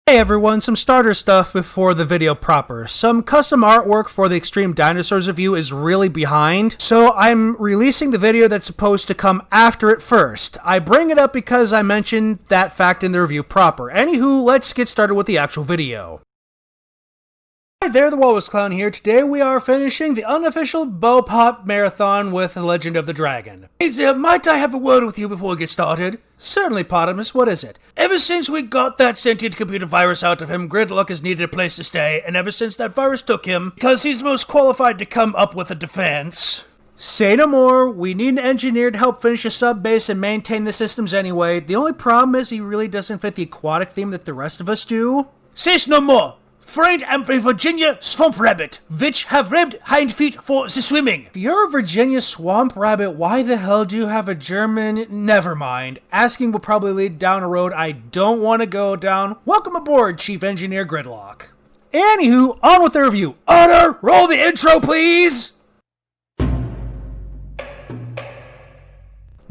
Hey everyone, some starter stuff before the video proper. Some custom artwork for the Extreme Dinosaurs review is really behind, so I'm releasing the video that's supposed to come after it first. I bring it up because I mentioned that fact in the review proper. Anywho, let's get started with the actual video. Hi there, the Walrus Clown here. Today we are finishing the unofficial Bow Pop Marathon with The Legend of the Dragon. Hey there, might I have a word with you before we get started? Certainly, Potamus, what is it? Ever since we got that sentient computer virus out of him, Gridlock has needed a place to stay, and ever since that virus took him, because he's the most qualified to come up with a defense. Say no more, we need an engineer to help finish a sub-base and maintain the systems anyway. The only problem is he really doesn't fit the aquatic theme that the rest of us do. Say no more! Friend, I'm a Virginia swamp rabbit, which have ribbed hind feet for the swimming. If you're a Virginia swamp rabbit, why the hell do you have a German? Never mind. Asking will probably lead down a road I don't want to go down. Welcome aboard, Chief Engineer Gridlock. Anywho, on with the review. Otter, roll the intro, please!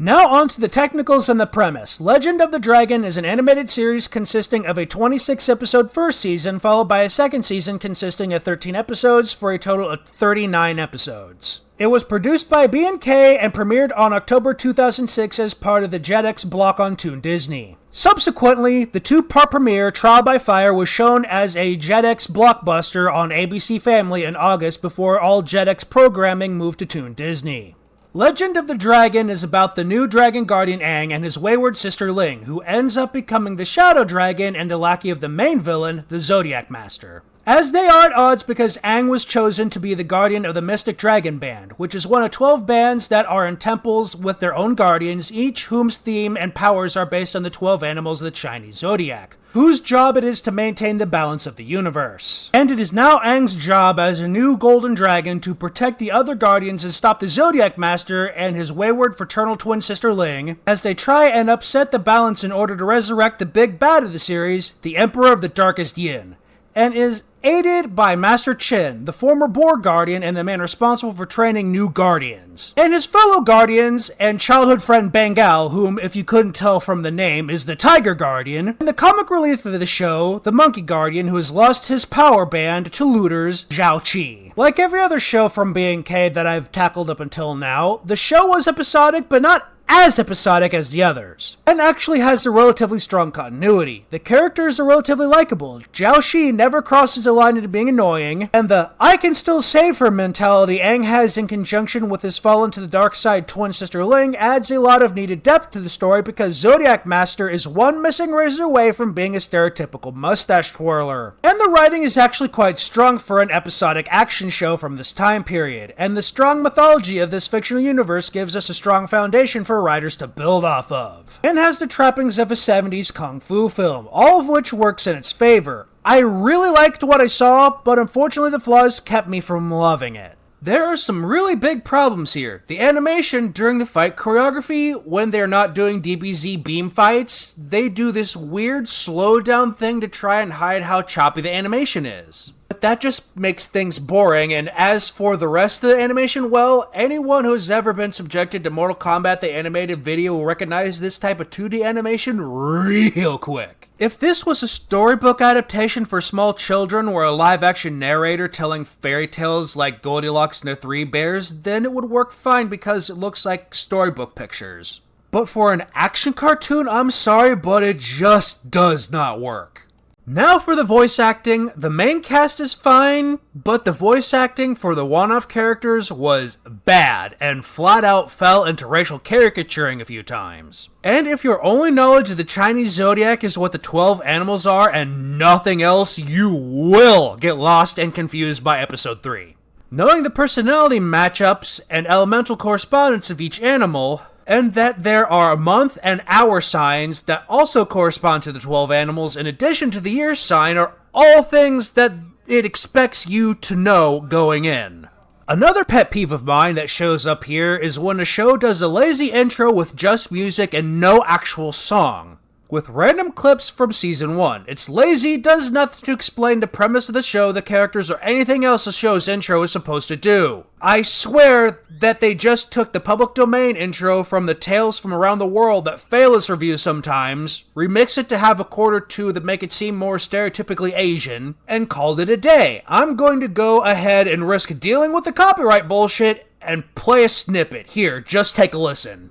Now on to the technicals and the premise. Legend of the Dragon is an animated series consisting of a 26-episode first season, followed by a second season consisting of 13 episodes for a total of 39 episodes. It was produced by B&K and premiered on October 2006 as part of the Jetix block on Toon Disney. Subsequently, the two-part premiere, Trial by Fire, was shown as a Jetix blockbuster on ABC Family in August before all Jetix programming moved to Toon Disney. Legend of the Dragon is about the new Dragon Guardian Aang and his wayward sister Ling, who ends up becoming the Shadow Dragon and the lackey of the main villain, the Zodiac Master. As they are at odds because Aang was chosen to be the guardian of the Mystic Dragon Band, which is one of 12 bands that are in temples with their own guardians, each whose theme and powers are based on the 12 animals of the Chinese zodiac, whose job it is to maintain the balance of the universe. And it is now Aang's job as a new golden dragon to protect the other guardians and stop the Zodiac Master and his wayward fraternal twin sister Ling, as they try and upset the balance in order to resurrect the big bad of the series, the Emperor of the Darkest Yin, and is aided by Master Chin, the former Boar Guardian and the man responsible for training new Guardians, and his fellow Guardians and childhood friend Bengal, whom, if you couldn't tell from the name, is the Tiger Guardian, and the comic relief of the show, the Monkey Guardian, who has lost his power band to looters, Zhao Qi. Like every other show from B&K that I've tackled up until now, the show was episodic, but not as episodic as the others, and actually has a relatively strong continuity. The characters are relatively likable. Zhao Qi never crosses the line into being annoying, and the I can still save her mentality Aang has in conjunction with his fallen to the dark side twin sister Ling adds a lot of needed depth to the story because Zodiac Master is one missing razor away from being a stereotypical mustache twirler. And the writing is actually quite strong for an episodic action show from this time period, and the strong mythology of this fictional universe gives us a strong foundation for writers to build off of, and has the trappings of a 70s kung fu film, all of which works in its favor. I really liked what I saw, but unfortunately the flaws kept me from loving it. There are some really big problems here. The animation during the fight choreography, when they're not doing DBZ beam fights, they do this weird slow down thing to try and hide how choppy the animation is. But that just makes things boring, and as for the rest of the animation, well, anyone who's ever been subjected to Mortal Kombat the animated video will recognize this type of 2D animation real quick. If this was a storybook adaptation for small children or a live-action narrator telling fairy tales like Goldilocks and the Three Bears, then it would work fine because it looks like storybook pictures. But for an action cartoon, I'm sorry, but it just does not work. Now for the voice acting. The main cast is fine, but the voice acting for the one-off characters was bad and flat out fell into racial caricaturing a few times. And if your only knowledge of the Chinese zodiac is what the 12 animals are and nothing else, you will get lost and confused by episode 3. Knowing the personality matchups and elemental correspondence of each animal, and that there are month and hour signs that also correspond to the 12 animals in addition to the year sign are all things that it expects you to know going in. Another pet peeve of mine that shows up here is when a show does a lazy intro with just music and no actual song. with random clips from season 1. It's lazy, does nothing to explain the premise of the show, the characters, or anything else the show's intro is supposed to do. I swear that they just took the public domain intro from the Tales from Around the World that fail us reviews sometimes, remix it to have a chord or two that make it seem more stereotypically Asian, and called it a day. I'm going to go ahead and risk dealing with the copyright bullshit and play a snippet. Here, just take a listen.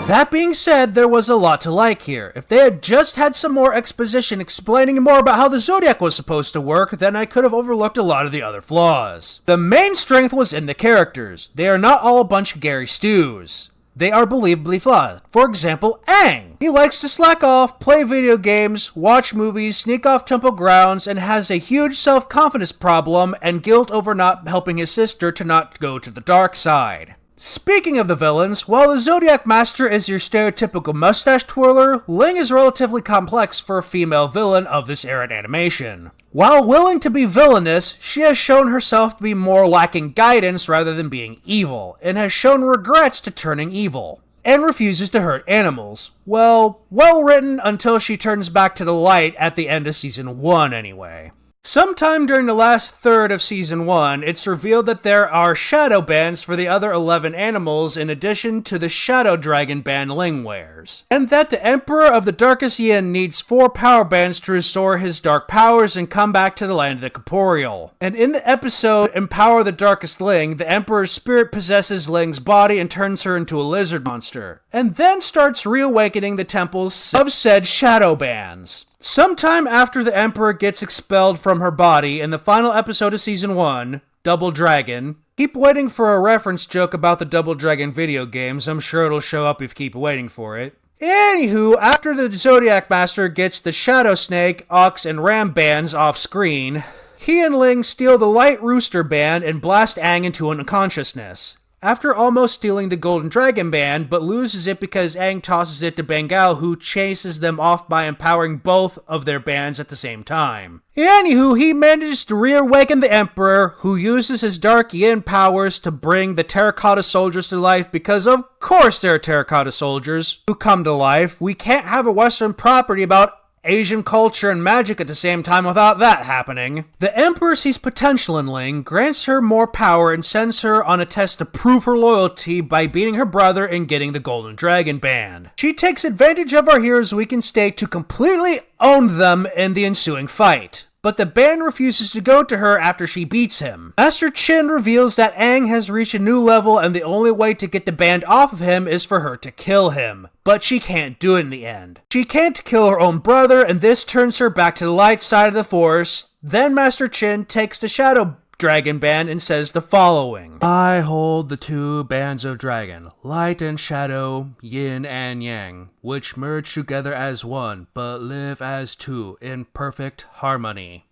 That being said, there was a lot to like here. If they had just had some more exposition explaining more about how the Zodiac was supposed to work, then I could have overlooked a lot of the other flaws. The main strength was in the characters. They are not all a bunch of Gary Stews. They are believably flawed. For example, Aang. He likes to slack off, play video games, watch movies, sneak off temple grounds, and has a huge self-confidence problem and guilt over not helping his sister to not go to the dark side. Speaking of the villains, while the Zodiac Master is your stereotypical mustache twirler, Ling is relatively complex for a female villain of this era in animation. While willing to be villainous, she has shown herself to be more lacking guidance rather than being evil, and has shown regrets to turning evil, and refuses to hurt animals. Well written until she turns back to the light at the end of season 1 anyway. Sometime during the last third of season 1, it's revealed that there are shadow bands for the other 11 animals in addition to the shadow dragon band Ling wears. And that the Emperor of the Darkest Yin needs 4 power bands to restore his dark powers and come back to the land of the corporeal. And in the episode Empower the Darkest Ling, the Emperor's spirit possesses Ling's body and turns her into a lizard monster, and then starts reawakening the temples of said shadow bands. Sometime after the Emperor gets expelled from her body in the final episode of Season 1, Double Dragon. Keep waiting for a reference joke about the Double Dragon video games. I'm sure it'll show up if you keep waiting for it. Anywho, after the Zodiac Master gets the Shadow Snake, Ox, and Ram bands off screen, he and Ling steal the Light Rooster band and blast Aang into unconsciousness. After almost stealing the Golden Dragon band, but loses it because Aang tosses it to Bengal, who chases them off by empowering both of their bands at the same time. Anywho, he manages to reawaken the Emperor, who uses his Dark Yin powers to bring the Terracotta Soldiers to life because of course they're Terracotta Soldiers who come to life. We can't have a Western property about Asian culture and magic at the same time without that happening. The Emperor sees potential in Ling, grants her more power, and sends her on a test to prove her loyalty by beating her brother and getting the Golden Dragon band. She takes advantage of our hero's weakened state to completely own them in the ensuing fight, but the band refuses to go to her after she beats him. Master Chin reveals that Aang has reached a new level and the only way to get the band off of him is for her to kill him. But she can't do it in the end. She can't kill her own brother, and this turns her back to the light side of the Force. Then Master Chin takes the Shadow Dragon band and says the following: I hold the 2 bands of dragon, light and shadow, yin and yang, which merge together as one, but live as 2 in perfect harmony.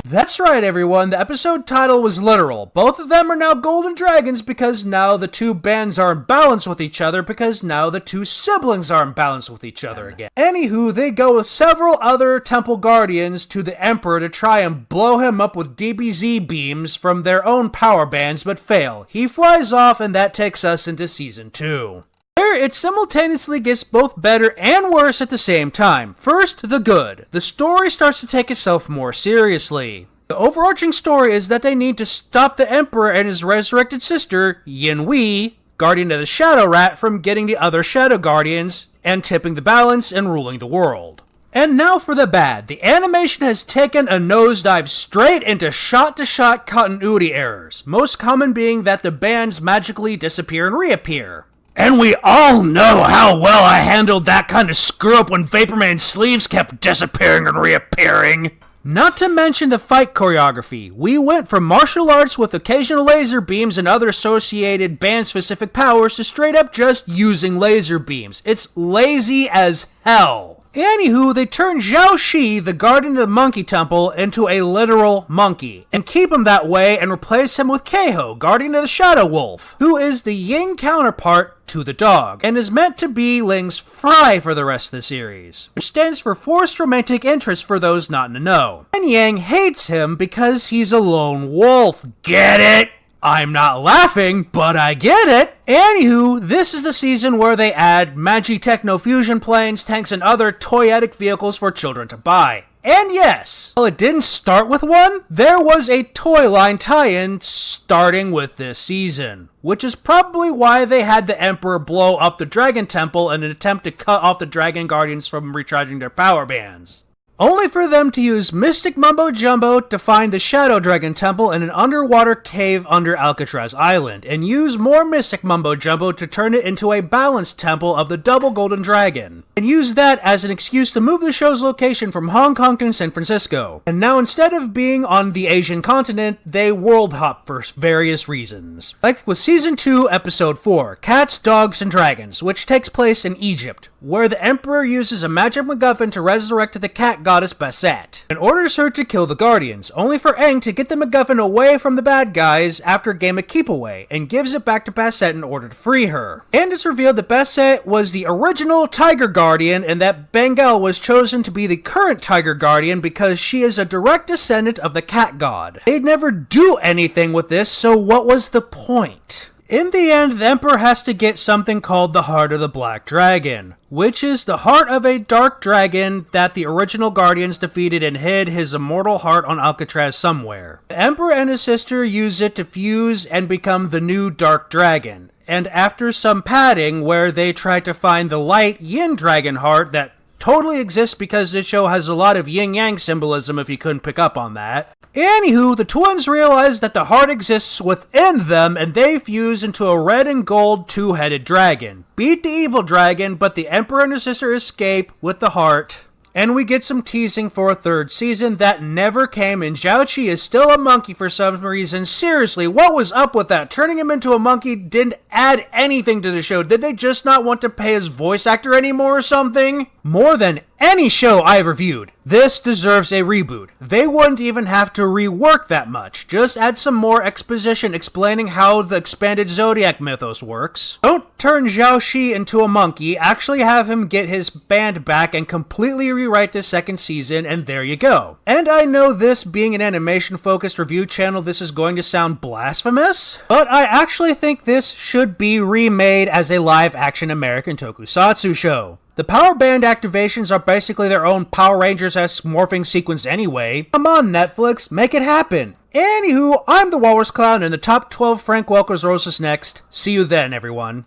That's right, everyone. The episode title was literal. Both of them are now golden dragons because now the 2 bands are in balance with each other because now the 2 siblings are in balance with each other again. Anywho, they go with several other temple guardians to the Emperor to try and blow him up with DBZ beams from their own power bands, but fail. He flies off, and that takes us into Season 2. Here, it simultaneously gets both better and worse at the same time. First, the good. The story starts to take itself more seriously. The overarching story is that they need to stop the Emperor and his resurrected sister, Yin Wei, guardian of the Shadow Rat, from getting the other Shadow Guardians and tipping the balance and ruling the world. And now for the bad. The animation has taken a nosedive straight into shot-to-shot continuity errors, most common being that the bands magically disappear and reappear. And we all know how well I handled that kind of screw-up when Vaporman's sleeves kept disappearing and reappearing. Not to mention the fight choreography. We went from martial arts with occasional laser beams and other associated band-specific powers to straight up just using laser beams. It's lazy as hell. Anywho, they turn Zhao Shi, the guardian of the Monkey Temple, into a literal monkey, and keep him that way and replace him with Keiho, guardian of the Shadow Wolf, who is the yin counterpart to the dog, and is meant to be Ling's fry for the rest of the series, which stands for forced romantic interest for those not in the know. And Yang hates him because he's a lone wolf. Get it? I'm not laughing, but I get it. Anywho, this is the season where they add Magi-Techno fusion planes, tanks, and other toyetic vehicles for children to buy. And yes, while it didn't start with one, there was a toy line tie-in starting with this season, which is probably why they had the Emperor blow up the Dragon Temple in an attempt to cut off the Dragon Guardians from recharging their power bands. Only for them to use Mystic Mumbo Jumbo to find the Shadow Dragon Temple in an underwater cave under Alcatraz Island, and use more Mystic Mumbo Jumbo to turn it into a balanced temple of the Double Golden Dragon, and use that as an excuse to move the show's location from Hong Kong to San Francisco. And now instead of being on the Asian continent, they world hop for various reasons. Like with Season 2, Episode 4, Cats, Dogs, and Dragons, which takes place in Egypt, where the Emperor uses a magic MacGuffin to resurrect the cat goddess Basset, and orders her to kill the Guardians, only for Aang to get the MacGuffin away from the bad guys after a game of Keep Away, and gives it back to Basset in order to free her. And it's revealed that Basset was the original Tiger Guardian, and that Bengal was chosen to be the current Tiger Guardian because she is a direct descendant of the cat god. They'd never do anything with this, so what was the point? In the end, the Emperor has to get something called the Heart of the Black Dragon, which is the heart of a dark dragon that the original Guardians defeated and hid his immortal heart on Alcatraz somewhere. The Emperor and his sister use it to fuse and become the new Dark Dragon, and after some padding where they try to find the light Yin Dragon heart that totally exists because this show has a lot of yin-yang symbolism if you couldn't pick up on that. Anywho, the twins realize that the heart exists within them, and they fuse into a red and gold two-headed dragon. Beat the evil dragon, but the Emperor and his sister escape with the heart. And we get some teasing for a third season that never came, and Zhao Qi is still a monkey for some reason. Seriously, what was up with that? Turning him into a monkey didn't add anything to the show. Did they just not want to pay his voice actor anymore or something? More than any show I've reviewed, this deserves a reboot. They wouldn't even have to rework that much. Just add some more exposition explaining how the expanded Zodiac mythos works. Don't turn Zhao Qi into a monkey, actually have him get his band back and completely rewrite the second season, and there you go. And I know this being an animation-focused review channel, this is going to sound blasphemous, but I actually think this should be remade as a live-action American tokusatsu show. The power band activations are basically their own Power Rangers-esque morphing sequence anyway. Come on, Netflix, make it happen. Anywho, I'm the Walrus Clown, and the top 12 Frank Welker's Roses next. See you then, everyone.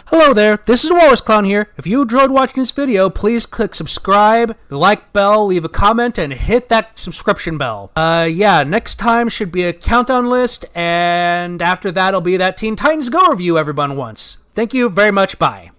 Hello there, this is Walrus Clown here. If you enjoyed watching this video, please click subscribe, the like bell, leave a comment, and hit that subscription bell. Next time should be a countdown list, and after that will be that Teen Titans Go review everyone wants. Thank you very much, bye.